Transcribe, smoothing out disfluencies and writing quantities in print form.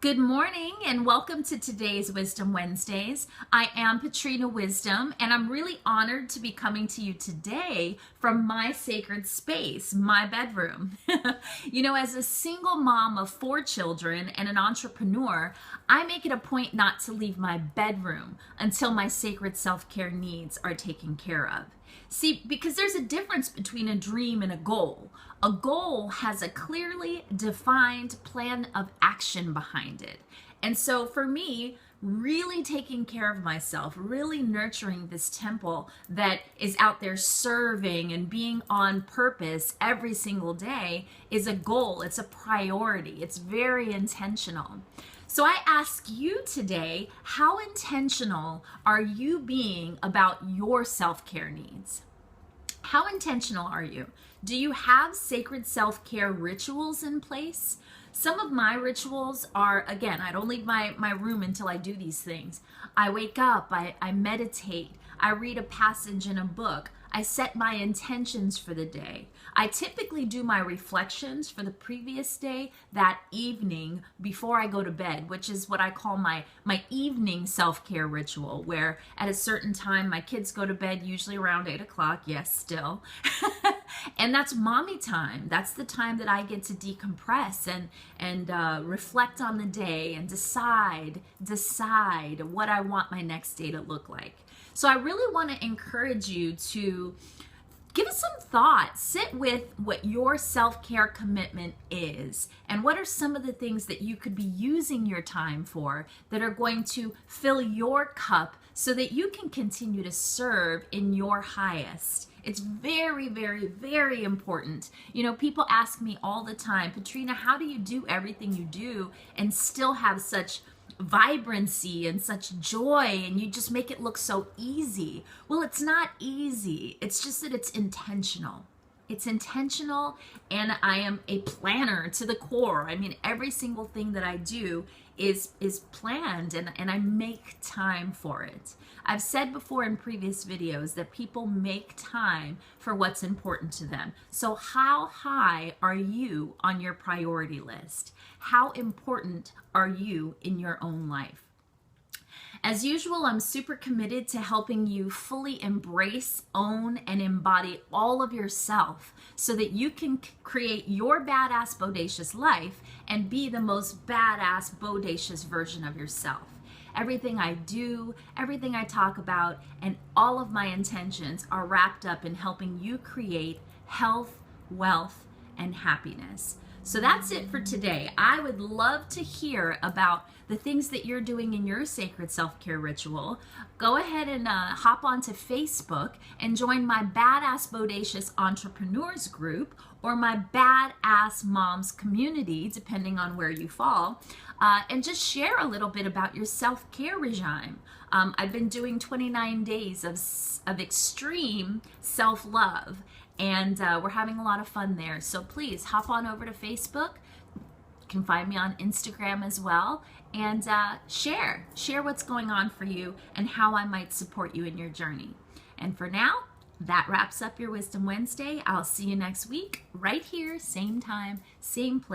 Good morning and welcome to today's Wisdom Wednesdays. I am Patrina Wisdom and I'm really honored to be coming to you today from my sacred space, my bedroom. As a single mom of 4 children and an entrepreneur, I make it a point not to leave my bedroom until my sacred self-care needs are taken care of. See, because there's a difference between a dream and a goal. A goal has a clearly defined plan of action behind it. And so for me, really taking care of myself, really nurturing this temple that is out there serving and being on purpose every single day is a goal. It's a priority. It's very intentional. So I ask you today, how intentional are you being about your self-care needs? How intentional are you? Do you have sacred self-care rituals in place? Some of my rituals are, again, I don't leave my room until I do these things. I wake up, I meditate, I read a passage in a book, I set my intentions for the day. I typically do my reflections for the previous day that evening before I go to bed, which is what I call my evening self-care ritual, where at a certain time my kids go to bed, usually around 8 o'clock, yes, still. And that's mommy time. That's the time that I get to decompress and reflect on the day and decide what I want my next day to look like. So I really want to encourage you to give it some thought. Sit with what your self-care commitment is and what are some of the things that you could be using your time for that are going to fill your cup so that you can continue to serve in your highest. It's very, very, very important. People ask me all the time, Patrina, how do you do everything you do and still have such vibrancy and such joy, and you just make it look so easy? Well, it's not easy. It's just that it's intentional. It's intentional, and I am a planner to the core. I mean, every single thing that I do is planned, and I make time for it. I've said before in previous videos that people make time for what's important to them. So how high are you on your priority list? How important are you in your own life? As usual, I'm super committed to helping you fully embrace, own, and embody all of yourself so that you can create your badass, bodacious life and be the most badass, bodacious version of yourself. Everything I do, everything I talk about, and all of my intentions are wrapped up in helping you create health, wealth, and happiness. So that's it for today. I would love to hear about the things that you're doing in your sacred self-care ritual. Go ahead and hop onto Facebook and join my Badass Bodacious Entrepreneurs group or my Badass Moms community, depending on where you fall, and just share a little bit about your self-care regime. I've been doing 29 days of extreme self-love, and we're having a lot of fun there. So please hop on over to Facebook. You can find me on Instagram as well, and share what's going on for you and how I might support you in your journey. And for now, that wraps up your Wisdom Wednesday. I'll see you next week right here, same time, same place.